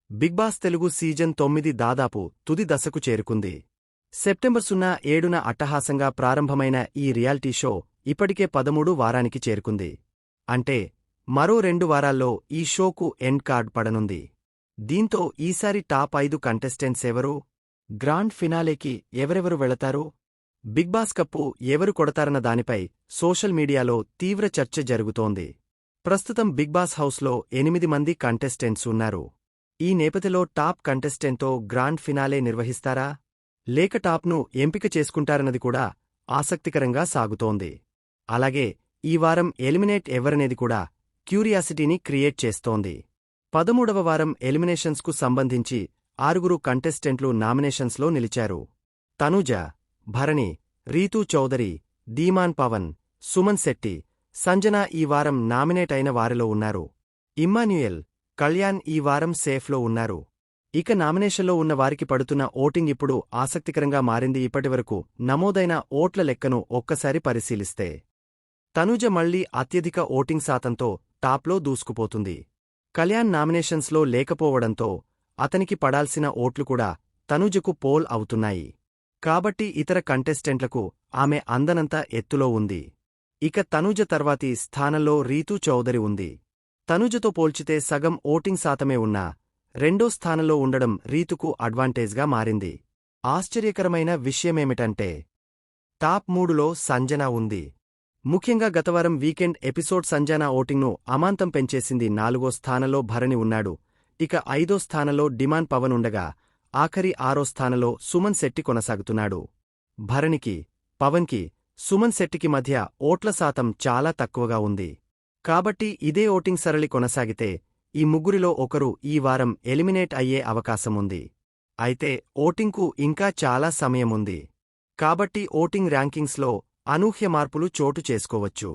Big boss Telugu season 9 దాదాపు తుది దశకు చేరుకుంది. సెప్టెంబర్ 07న అట్టహాసంగా ప్రారంభమైన ఈ రియాలిటీ షో ఇప్పటికే 13 వారానికి చేరుకుంది. అంటే మరో 2 వారాల్లో ఈ షోకు ఎండ్ కార్డ్ పడనుంది. దీంతో ఈసారి టాప్ 5 కంటెస్టెంట్స్ ఎవరు? గ్రాండ్ ఫినాలేకి ఎవరెవరు వెళతారు? బిగ్ బాస్ కప్పు ఎవరు కొడతారన్న దానిపై సోషల్ మీడియాలో తీవ్ర చర్చ జరుగుతోంది. ప్రస్తుతం బిగ్ బాస్ హౌస్లో 8 మంది కంటెస్టెంట్స్ ఉన్నారు. ఈ నేపథ్యంలో టాప్ కంటెస్టెంట్తో గ్రాండ్ ఫినాలే నిర్వహిస్తారా? లేక టాప్ను ఎంపిక చేసుకుంటారన్నది కూడా ఆసక్తికరంగా సాగుతోంది. అలాగే ఈ వారం ఎలిమినేట్ ఎవరనేది కూడా క్యూరియాసిటీని క్రియేట్ చేస్తోంది. 13వ వారం ఎలిమినేషన్స్కు సంబంధించి 6 కంటెస్టెంట్లు నామినేషన్స్లో నిలిచారు. తనూజ, భరణి, రీతూ చౌదరి, ధీమాన్ పవన్, సుమన్ శెట్టి, సంజన ఈ వారం నామినేట్ అయిన వారిలో ఉన్నారు. ఇమ్మాన్యుయల్, కళ్యాణ్ ఈ వారం సేఫ్లో ఉన్నారు. ఇక నామినేషన్లో ఉన్న వారికి పడుతున్న ఓటింగ్ ఇప్పుడు ఆసక్తికరంగా మారింది. ఇప్పటివరకు నమోదైన ఓట్ల లెక్కను ఒక్కసారి పరిశీలిస్తే తనూజ మళ్లీ అత్యధిక ఓటింగ్ శాతంతో టాప్లో దూసుకుపోతుంది. కళ్యాణ్ నామినేషన్స్లో లేకపోవడంతో అతనికి పడాల్సిన ఓట్లు కూడా తనూజకు పోల్ అవుతున్నాయి. కాబట్టి ఇతర కంటెస్టెంట్లకు ఆమె అందనంత ఎత్తులో ఉంది. ఇక తనూజ తర్వాతి స్థానంలో రీతూ చౌదరి ఉంది. తనూజతో పోల్చితే సగం ఓటింగ్ శాతమే ఉన్నా రెండో స్థానంలో ఉండడం రీతుకు అడ్వాంటేజ్గా మారింది. ఆశ్చర్యకరమైన విషయమేమిటంటే టాప్ 3లో సంజన ఉంది. ముఖ్యంగా గతవారం వీకెండ్ ఎపిసోడ్ సంజన ఓటింగ్ను అమాంతం పెంచేసింది. 4వ స్థానంలో భరణి ఉన్నాడు. ఇక 5వ స్థానంలో ధీమాన్ పవన్ ఉండగా ఆఖరి 6వ స్థానంలో సుమన్ శెట్టి కొనసాగుతున్నాడు. భరణికి, పవన్కి, సుమన్ శెట్టికి మధ్య ఓట్ల శాతం చాలా తక్కువగా ఉంది. కాబట్టి ఇదే ఓటింగ్ సరళి కొనసాగితే ఈ ముగ్గురిలో ఒకరు ఈ వారం ఎలిమినేట్ అయ్యే అవకాశముంది. అయితే ఓటింగ్కు ఇంకా చాలా సమయముంది. కాబట్టి ఓటింగ్ ర్యాంకింగ్స్లో అనూహ్య మార్పులు చోటు చేసుకోవచ్చు.